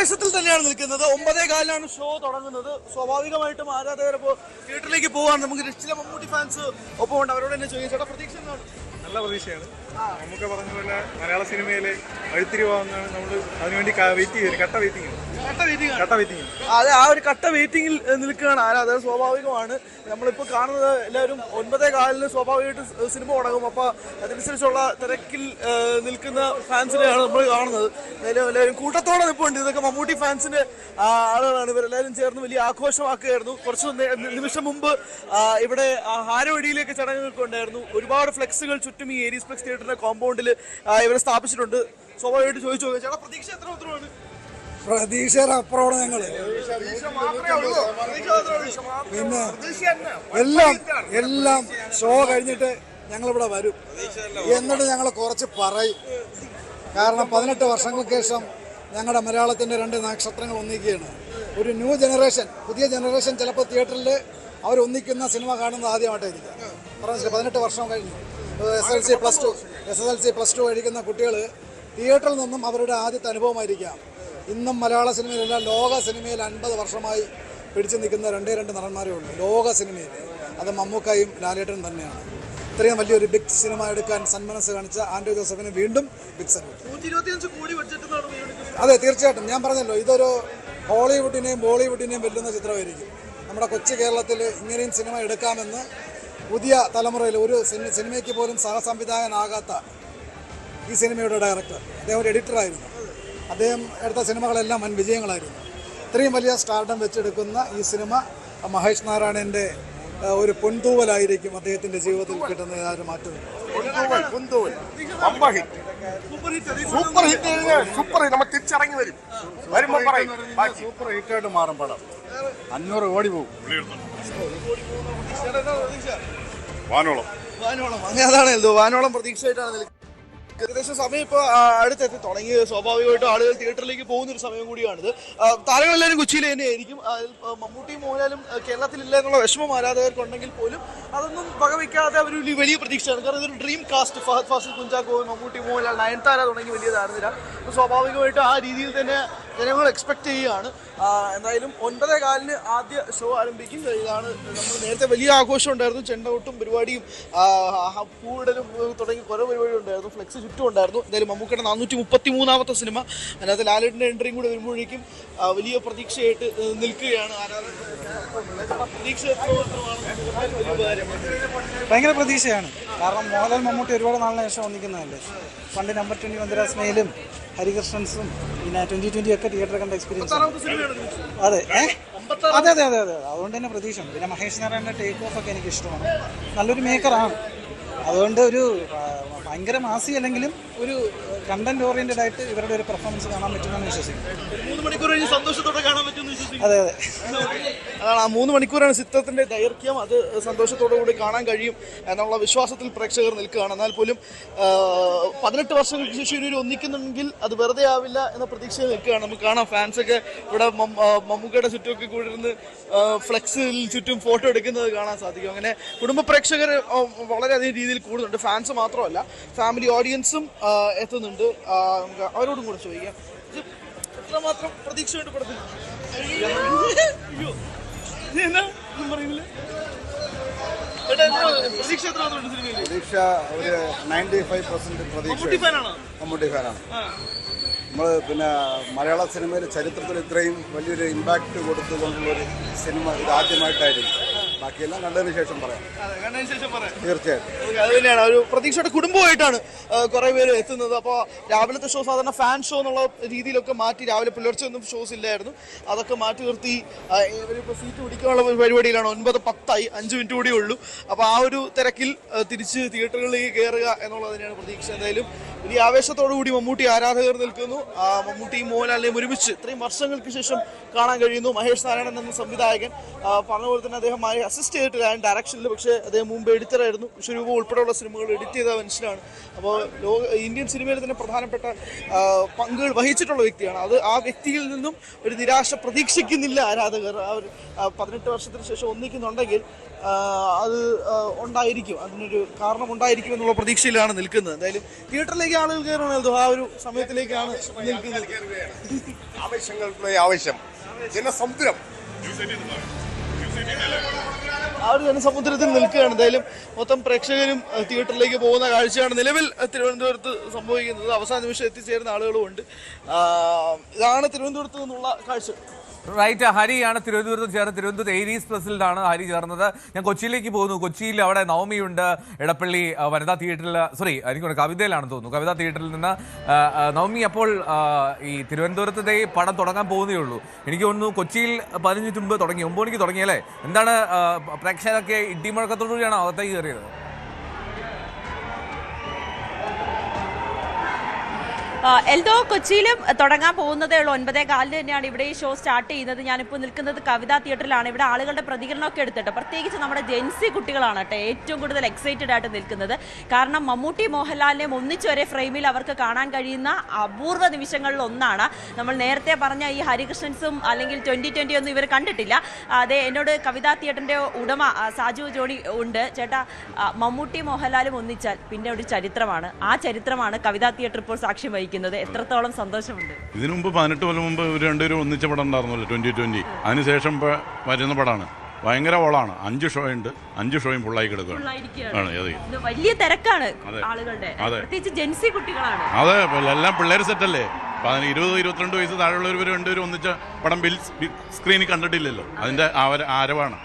ആവേശത്തിൽ തന്നെയാണ് നിൽക്കുന്നത്. 9:15 ഷോ തുടങ്ങുന്നത്. സ്വാഭാവികമായിട്ടും ആരാധകർ ഇപ്പോൾ തിയേറ്ററിലേക്ക് പോകാൻ നമുക്ക് ചില മമ്മൂട്ടി ഫാൻസ് ഒപ്പമുണ്ട്. അവരോട് തന്നെ ചോദിക്കും, ചേട്ടാ പ്രതീക്ഷ എന്താണ്? നല്ല പ്രതീക്ഷയാണ്. നമുക്ക് പറഞ്ഞ പോലെ മലയാള സിനിമയിലെ വഴിത്തിരിവാകുന്നതാണ്. നമ്മൾ അതിനുവേണ്ടി വെയിറ്റ് ചെയ്യും. കട്ട വെയിറ്റിംഗ്. അതെ, ആ ഒരു കട്ട വെയിറ്റിംഗിൽ നിൽക്കുകയാണ് ആരാധകർ. സ്വാഭാവികമാണ്. നമ്മളിപ്പോൾ കാണുന്നത് എല്ലാവരും 9:15 സ്വാഭാവികമായിട്ട് സിനിമ തുടങ്ങും. അപ്പോൾ അതനുസരിച്ചുള്ള തിരക്കിൽ നിൽക്കുന്ന ഫാൻസിനെയാണ് നമ്മൾ കാണുന്നത്. എല്ലാവരും കൂട്ടത്തോടെ നിൽപ്പുണ്ട്. ഇതൊക്കെ മമ്മൂട്ടി ഫാൻസിന്റെ ആളുകളാണ്. ഇവരെല്ലാവരും ചേർന്ന് വലിയ ആഘോഷമാക്കുകയായിരുന്നു. കുറച്ച് നിമിഷം മുമ്പ് ഇവിടെ ഹാരവടിയിലേക്ക് ചടങ്ങുകളൊക്കെ ഉണ്ടായിരുന്നു. ഒരുപാട് ഫ്ലെക്സുകൾ ചുറ്റും ഈ ഏരീസ് ഫ്ലെക്സ് തിയേറ്ററിന്റെ കോമ്പൗണ്ടിൽ ഇവർ സ്ഥാപിച്ചിട്ടുണ്ട്. സ്വാഭാവികമായിട്ട് ചോദിച്ചു നോക്കാം, ചേട്ടാ പ്രതീക്ഷ എത്രമാണ്? പ്രതീക്ഷയുടെ അപ്പുറമാണ് ഞങ്ങള്. പിന്നെ എല്ലാം ഷോ കഴിഞ്ഞിട്ട് ഞങ്ങളിവിടെ വരും, എന്നിട്ട് ഞങ്ങൾ കുറച്ച് പറയും. കാരണം 18 വർഷങ്ങൾക്ക് ശേഷം ഞങ്ങളുടെ മലയാളത്തിൻ്റെ 2 നക്ഷത്രങ്ങൾ ഒന്നിക്കുകയാണ്. ഒരു ന്യൂ ജനറേഷൻ, പുതിയ ജനറേഷൻ ചിലപ്പോൾ തിയേറ്ററിൽ അവരൊന്നിക്കുന്ന സിനിമ കാണുന്നത് ആദ്യമായിട്ടായിരിക്കും. പറഞ്ഞില്ല, 18 വർഷം കഴിഞ്ഞു. SSLC പ്ലസ് ടു കഴിക്കുന്ന കുട്ടികൾ തിയേറ്ററിൽ നിന്നും അവരുടെ ആദ്യത്തെ അനുഭവമായിരിക്കാം. ഇന്നും മലയാള സിനിമയിലല്ല, ലോക സിനിമയിൽ 50 വർഷമായി പിടിച്ചു നിൽക്കുന്ന 2 നടന്മാരേ ഉള്ളൂ ലോക സിനിമയിൽ. അത് മമ്മൂക്കയും ലാലേട്ടനും തന്നെയാണ്. ഇത്രയും വലിയൊരു ബിഗ് സിനിമ എടുക്കാൻ സന്മനസ് കാണിച്ച ആൻഡ്രൂ ജോസഫിന് വീണ്ടും ബിഗ് സല്യൂട്ട്. 125 കോടി ബഡ്ജറ്റ്. അതെ, തീർച്ചയായിട്ടും. ഞാൻ പറഞ്ഞല്ലോ, ഇതൊരു ഹോളിവുഡിനെയും ബോളിവുഡിനെയും വെല്ലുന്ന ചിത്രമായിരിക്കും. നമ്മുടെ കൊച്ചു കേരളത്തിൽ ഇങ്ങനെയും സിനിമ എടുക്കാമെന്ന് പുതിയ തലമുറയിൽ ഒരു സിനിമയ്ക്ക് പോലും സഹസംവിധായകനാകാത്ത ഈ സിനിമയുടെ ഡയറക്ടർ, അദ്ദേഹം ഒരു എഡിറ്ററായിരുന്നു. അദ്ദേഹം എടുത്ത സിനിമകളെല്ലാം വൻ വിജയങ്ങളായിരുന്നു. ഇത്രയും വലിയ സ്റ്റാർഡം വെച്ചെടുക്കുന്ന ഈ സിനിമ മഹേഷ് നാരായണൻ്റെ ഒരു പൊൻതൂവലായിരിക്കും അദ്ദേഹത്തിൻ്റെ ജീവിതത്തിൽ കിട്ടുന്ന യാതൊരു മാറ്റവും. സൂപ്പർ ഹിറ്റായിട്ട് മാറും പടം. 500 കോടി പോകും. വാനോളം അതാണല്ലോ, വാനോളം പ്രതീക്ഷയായിട്ടാണ്. ഏകദേശം സമയം ഇപ്പോൾ അടുത്തെത്തി തുടങ്ങി. സ്വാഭാവികമായിട്ടും ആളുകൾ തിയേറ്ററിലേക്ക് പോകുന്ന ഒരു സമയം കൂടിയാണിത്. താരങ്ങളെല്ലാവരും കൊച്ചിയിൽ തന്നെയായിരിക്കും. മമ്മൂട്ടിയും മോഹൻലാലും കേരളത്തിലില്ല എന്നുള്ള വിഷമം ആരാധകർക്കുണ്ടെങ്കിൽ പോലും അതൊന്നും വകവയ്ക്കാതെ അവർ വലിയ പ്രതീക്ഷയാണ്. കാരണം ഇതൊരു ഡ്രീം കാസ്റ്റ്. ഫഹദ് ഫാസിൽ, കുഞ്ചാക്കോ, മമ്മൂട്ടി, മോഹൻലാൽ, നയൻതാര തുടങ്ങി വലിയ താരനിര. സ്വാഭാവികമായിട്ടും ആ രീതിയിൽ തന്നെ ജനങ്ങൾ എക്സ്പെക്ട് ചെയ്യുകയാണ്. എന്തായാലും 9:15 ആദ്യ ഷോ ആരംഭിക്കും. ഇതാണ് നമ്മൾ നേരത്തെ വലിയ ആഘോഷം ഉണ്ടായിരുന്നു. ചെണ്ടകൊട്ടും പരിപാടിയും പൂവിടലും തുടങ്ങി കുറേ പരിപാടി ഉണ്ടായിരുന്നു. ഫ്ലെക്സ് ചുറ്റും ഉണ്ടായിരുന്നു. എന്തായാലും മമ്മൂക്കയുടെ 433ാമത്തെ സിനിമ, അതിനകത്ത് ലാലേട്ടൻ്റെ എൻട്രിയും കൂടെ വരുമ്പോഴേക്കും വലിയ പ്രതീക്ഷയായിട്ട് നിൽക്കുകയാണ് ആരാധകർ. ഭയങ്കര പ്രതീക്ഷയാണ്. കാരണം മോഹൻലാൽ മമ്മൂട്ടി ഒരുപാട് നാളിന് ശേഷം ഒന്നിക്കുന്നതല്ലേ. പണ്ട് നമ്പർ 20 മദ്രാസ്മയിലും ഹരികൃഷ്ണൻസും പിന്നെ 2020 ഒക്കെ തിയേറ്റർ കണ്ട എക്സ്പീരിയൻസ്. അതെ അതെ അതെ അതെ അതെ അതുകൊണ്ട് തന്നെ പ്രതീക്ഷയുണ്ട്. പിന്നെ മഹേഷ് നാരായണൻ്റെ ടേക്ക് ഓഫ് ഒക്കെ എനിക്ക് ഇഷ്ടമാണ്. നല്ലൊരു മേക്കറാണ്. അതുകൊണ്ട് ഒരു ഭയങ്കര മാസി അല്ലെങ്കിലും ഒരു കണ്ടന്റ് ഓറിയന്റഡ് ആയിട്ട് ഇവരുടെ ഒരു പെർഫോമൻസ് കാണാൻ പറ്റുമെന്ന് വിശ്വസിക്കുന്നു. 3 മണിക്കൂർ കഴിഞ്ഞ് സന്തോഷത്തോടെ കാണാൻ പറ്റുമെന്ന് വിശ്വസിക്കുന്നു. അതെ അതെ, അതാണ് ആ 3 മണിക്കൂറാണ് ചിത്രത്തിന്റെ ദൈർഘ്യം. അത് സന്തോഷത്തോടു കൂടി കാണാൻ കഴിയും എന്നുള്ള വിശ്വാസത്തിൽ പ്രേക്ഷകർ നിൽക്കുകയാണ്. എന്നാൽ പോലും 18 വർഷങ്ങൾക്ക് ശേഷം ഇവർ ഒന്നിക്കുന്നുണ്ടെങ്കിൽ അത് വെറുതെ ആവില്ല എന്ന പ്രതീക്ഷയിൽ നിൽക്കുകയാണ്. നമുക്ക് കാണാം ഫാൻസൊക്കെ ഇവിടെ മമ്മൂക്കയുടെ ചുറ്റുമൊക്കെ കൂടി ഇരുന്ന് ഫ്ലെക്സിൽ ചുറ്റും ഫോട്ടോ എടുക്കുന്നത് കാണാൻ സാധിക്കും. അങ്ങനെ കുടുംബ പ്രേക്ഷകർ വളരെയധികം രീതിയിൽ കൂടുന്നുണ്ട്. ഫാൻസ് മാത്രമല്ല, ഫാമിലി ഓഡിയൻസും എത്തുന്നുണ്ട്. അവരോടും കൂടെ ചോദിക്കാം, എത്രമാത്രം പ്രതീക്ഷയുണ്ട് പടത്തിൽ? പ്രതീക്ഷ ഒരു 95% പ്രതീക്ഷ. മമ്മൂട്ടി ഫാനാണ് നമ്മൾ. പിന്നെ മലയാള സിനിമയിൽ ചരിത്രത്തിൽ ഇത്രയും വലിയൊരു ഇമ്പാക്റ്റ് കൊടുത്തുകൊണ്ടുള്ളൊരു സിനിമ ഇത് ആദ്യമായിട്ടായിരുന്നു. ബാക്കിയെല്ലാം കണ്ടതിന് ശേഷം പറയാം. തീർച്ചയായിട്ടും അത് തന്നെയാണ് ഒരു പ്രതീക്ഷയുടെ കുടുംബമായിട്ടാണ് കുറെ പേര് എത്തുന്നത്. അപ്പോൾ രാവിലത്തെ ഷോ സാധാരണ ഫാൻ ഷോ എന്നുള്ള രീതിയിലൊക്കെ മാറ്റി, രാവിലെ പുലർച്ചെ ഒന്നും ഷോസ് ഇല്ലായിരുന്നു, അതൊക്കെ മാറ്റി നിർത്തി ഇവരിപ്പോൾ സീറ്റ് പിടിക്കാനുള്ള പരിപാടിയിലാണ്. 9:10 5 മിനിറ്റ് കൂടിയേ ഉള്ളൂ. അപ്പോൾ ആ ഒരു തിരക്കിൽ തിരിച്ച് തിയേറ്ററുകളിലേക്ക് കയറുക എന്നുള്ളത് തന്നെയാണ് പ്രതീക്ഷ. എന്തായാലും വലിയ ആവേശത്തോടു കൂടി മമ്മൂട്ടി ആരാധകർ നിൽക്കുന്നു. മമ്മൂട്ടിയും മോഹൻലാലിനെയും ഒരുമിച്ച് ഇത്രയും വർഷങ്ങൾക്ക് ശേഷം കാണാൻ കഴിയുന്നു. മഹേഷ് നാരായണൻ എന്ന സംവിധായകൻ പറഞ്ഞ പോലെ തന്നെ അദ്ദേഹം അസിസ്റ്റ് ചെയ്തിട്ടില്ല ഡയറക്ഷനിൽ. പക്ഷേ അദ്ദേഹം മുമ്പ് എഡിറ്ററായിരുന്നു. വിശ്വരൂപം ഉൾപ്പെടെയുള്ള സിനിമകൾ എഡിറ്റ് ചെയ്ത മനുഷ്യനാണ്. അപ്പോൾ ഇന്ത്യൻ സിനിമയിൽ തന്നെ പ്രധാനപ്പെട്ട പങ്കുകൾ വഹിച്ചിട്ടുള്ള വ്യക്തിയാണ്. ആ വ്യക്തിയിൽ നിന്നും ഒരു നിരാശ പ്രതീക്ഷിക്കുന്നില്ല ആരാധകർ. ആ ഒരു 18 വർഷത്തിന് ശേഷം ഒന്നിക്കുന്നുണ്ടെങ്കിൽ അത് ഉണ്ടായിരിക്കും, അതിനൊരു കാരണം ഉണ്ടായിരിക്കും എന്നുള്ള പ്രതീക്ഷയിലാണ് നിൽക്കുന്നത്. എന്തായാലും തിയേറ്ററിലേക്ക് ആളുകൾ കയറണമല്ലോ, ആ ഒരു സമയത്തിലേക്കാണ് നിൽക്കുന്നത്. ആവശ്യം ജനസമുദ്രം ആ ഒരു ജനസമുദ്രത്തിൽ നിൽക്കുകയാണ്. എന്തായാലും മൊത്തം പ്രേക്ഷകരും തിയേറ്ററിലേക്ക് പോകുന്ന കാഴ്ചയാണ് നിലവിൽ തിരുവനന്തപുരത്ത് സംഭവിക്കുന്നത്. അവസാന നിമിഷം എത്തിച്ചേരുന്ന ആളുകളും ഉണ്ട്. ഇതാണ് തിരുവനന്തപുരത്ത് നിന്നുള്ള കാഴ്ച. റൈറ്റ്, ഹരിയാണ് തിരുവനന്തപുരത്ത് ചേർന്ന്. തിരുവനന്തപുരത്ത് ഏരീസ് പ്രസിലാണ് ഹരി ചേർന്നത്. ഞാൻ കൊച്ചിയിലേക്ക് പോകുന്നു. കൊച്ചിയിൽ അവിടെ നവമിയുണ്ട്. എടപ്പള്ളി വനിതാ തിയേറ്ററിൽ, എനിക്ക് കവിതയിലാണെന്ന് തോന്നുന്നു, കവിതാ തിയേറ്ററിൽ നിന്ന് നവമി. അപ്പോൾ ഈ തിരുവനന്തപുരത്തെ പടം തുടങ്ങാൻ പോകുന്നേ ഉള്ളൂ. എനിക്ക് തോന്നുന്നു കൊച്ചിയിൽ 15 മിനിറ്റ് മുമ്പ് തുടങ്ങി, 9 മണിക്ക് തുടങ്ങിയല്ലേ? എന്താണ് പ്രേക്ഷകരൊക്കെ ഇടിമുഴക്കത്തോടുകൂടിയാണോ അകത്തേക്ക് കയറിയത്? എൽദോ, കൊച്ചിയിലും തുടങ്ങാൻ പോകുന്നതേ ഉള്ളൂ. 9:15 തന്നെയാണ് ഇവിടെ ഈ ഷോ സ്റ്റാർട്ട് ചെയ്യുന്നത്. ഞാനിപ്പോൾ നിൽക്കുന്നത് കവിതാ തിയേറ്ററിലാണ്. ഇവിടെ ആളുകളുടെ പ്രതികരണമൊക്കെ എടുത്തിട്ട്, പ്രത്യേകിച്ച് നമ്മുടെ ജെൻസി കുട്ടികളാണ് കേട്ടോ ഏറ്റവും കൂടുതൽ എക്സൈറ്റഡ് ആയിട്ട് നിൽക്കുന്നത്. കാരണം മമ്മൂട്ടി മോഹൻലാലിനെയും ഒന്നിച്ച് ഒരേ ഫ്രെയിമിൽ അവർക്ക് കാണാൻ കഴിയുന്ന അപൂർവ നിമിഷങ്ങളിൽ ഒന്നാണ്. നമ്മൾ നേരത്തെ പറഞ്ഞ ഈ ഹരികൃഷ്ണൻസും അല്ലെങ്കിൽ 2020 ഒന്നും ഇവർ കണ്ടിട്ടില്ല. അതെ, എന്നോട് കവിതാ തിയേറ്ററിൻ്റെ ഉടമ സാജു ജോണി ഉണ്ട്. ചേട്ടാ, മമ്മൂട്ടി മോഹൻലാലും ഒന്നിച്ചാൽ പിന്നെ ഒരു ചരിത്രമാണ്. ആ ചരിത്രമാണ് കവിതാ തിയേറ്റർ ഇപ്പോൾ സാക്ഷ്യം വഹിക്കുന്നത്. എത്രത്തോളം സന്തോഷമുണ്ട്. ഇതിനു മുമ്പ് 18 കൊല്ലം മുമ്പ് ഇവർ രണ്ടുപേരും ഒന്നിച്ച പടം ഉണ്ടായിരുന്നല്ലോ, 2020. അതിനുശേഷം വരുന്ന പടമാണ്. ഭയങ്കര ഓളാണ്. 5 ഷോ ഉണ്ട്. 5 ഷോയും ഫുള്ളായി കിടക്കുകയാണ്. വലിയ തിരക്കാണ് ആളുകളുടെ, പ്രത്യേകിച്ച് ജെൻസി കുട്ടികളാണ്. അതെ, എല്ലാം പിള്ളേർ സെറ്റല്ലേ. 20-22 വയസ്സ് താഴെയുള്ളവർ രണ്ടുപേരും ഒന്നിച്ച പടം സ്ക്രീനിൽ കണ്ടിട്ടില്ലല്ലോ. അതിന്റെ ആരവാണ്.